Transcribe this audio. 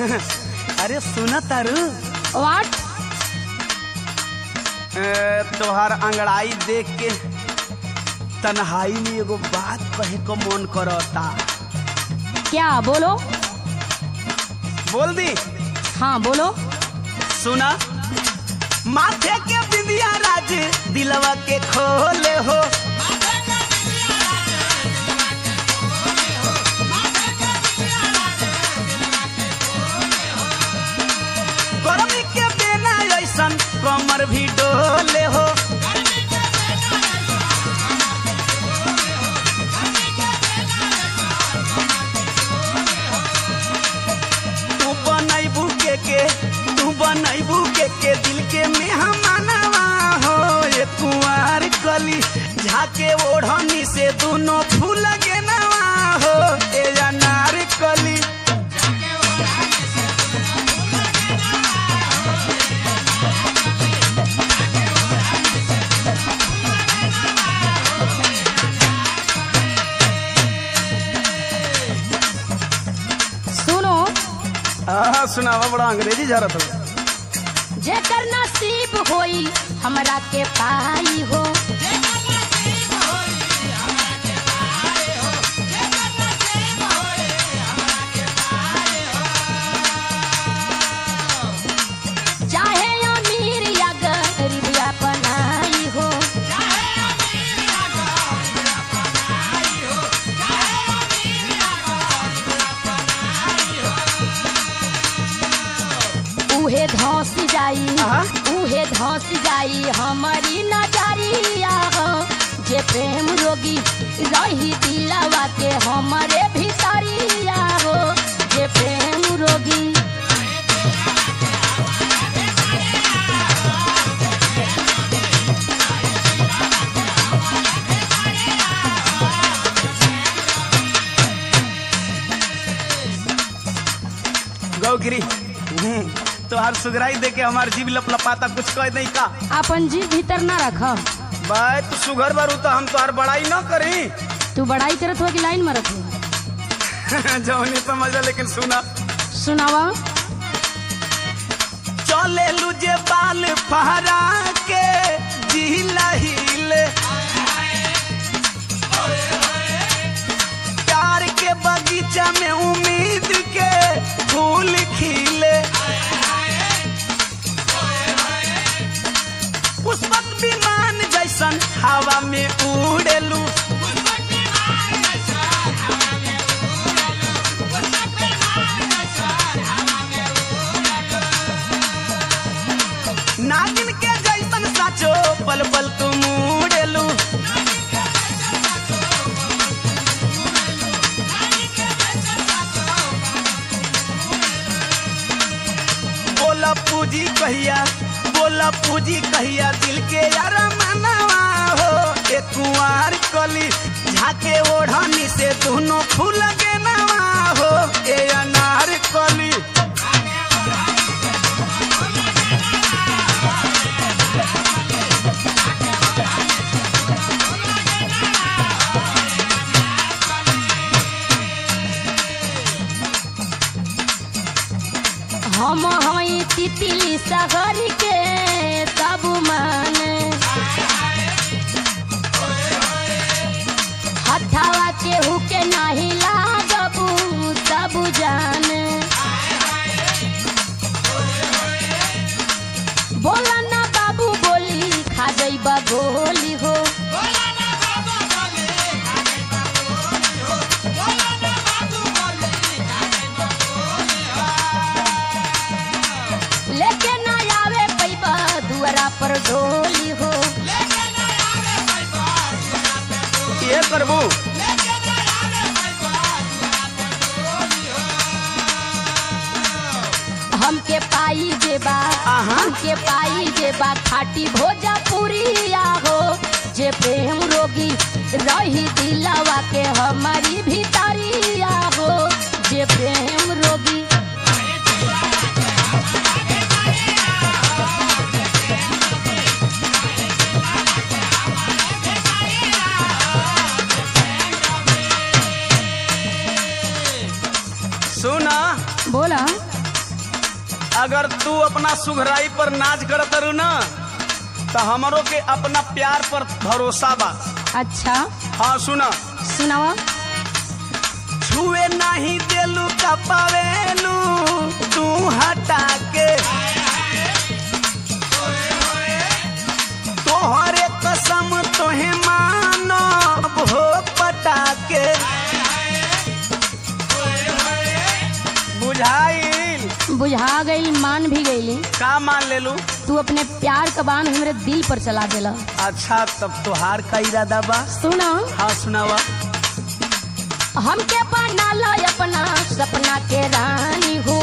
अरे सुना तारू व्हाट? तोहार अंगड़ाई देख के तन्हाई में एगो बात कहे को मन करता। क्या? बोलो। बोल दी? हाँ बोलो। सुना, माथे के बिंदिया राज दिलवा के खोले हो, गर्मी के बिना ऐसन कमर भी डोले हो, तू बनैबू के दिल के मेहमानवा हो। ये कुंवार कली झाके ओढ़नी से दोनों फूल गेनवा हो। ए अनार कली सुनो। हाँ सुनावा, बड़ा अंग्रेजी झारत हो। जेकर नसीब होई हमरा के पाई हो, चाहे अमीर या गरीब या पनाई हो, उहे धौस जाई, उहे धौस जाई हमारी नजरिया हो। जे प्रेम रोगी रही दिलवा के हमारे भितरिया हो। जे प्रेम रोगी गौगिरी तो हर सुगराई दे के हमार जीव लपलपाता, कुछ कह नहीं का। अपन जीव भीतर ना रख। भाई तू सुगर बारू तो हम तोहर बड़ाई न करी। तू बड़ाई करत हो कि लाइन मारत हो? जो नहीं समझ, लेकिन सुना। सुनावा। चले लुजे बाल फहरा के जिला हिले, प्यार के बगीचा में उम्मीद के फूल खिले, पुष्पक विमान जैसन हवा में उड़ेलू, नागिन के जैसन साचो पल पल तुम उड़ेलू, बोला पूजी कहिया, बोला पूजी कहिया दिल के यार मनवा हो। एक कुंवार कली झाके ओढ़नी से दोनों फूल गेनवा हो। ए अनार कली हम हई तितली शहर के सब माने, हथावा केहू के नहीं लागबू सब जाने। बोला ना बाबू बोली खा जइबा गोली हो, लेके ना आवे पैबा दुआरा पर ढोली हो। ये करबू हमके पाई जेबा, हमके पाई जेबा खाटी भोजपुरिया हो। जे प्रेम रोगी रही दिलवा के हमारी भितरिया हो। जे प्रेम रोगी सुना, बोला। अगर तू अपना सुघराई पर नाच करत रू ना तो हमरो के अपना प्यार पर भरोसा बा। अच्छा हाँ सुना, सुनावा। छुए नहीं देलू का पावेलू तू हटा के, तोहरे कसम तोहे मानो हो पटा के। बुझाइल? बुझा गई, मान भी गई। का मान ले लू? तू अपने प्यार का बाण हमरे दिल पर चला देला। अच्छा तब तोहार का इरादा बा? सुना। हाँ सुनावा। हमके बना लो अपना सपना के रानी हो,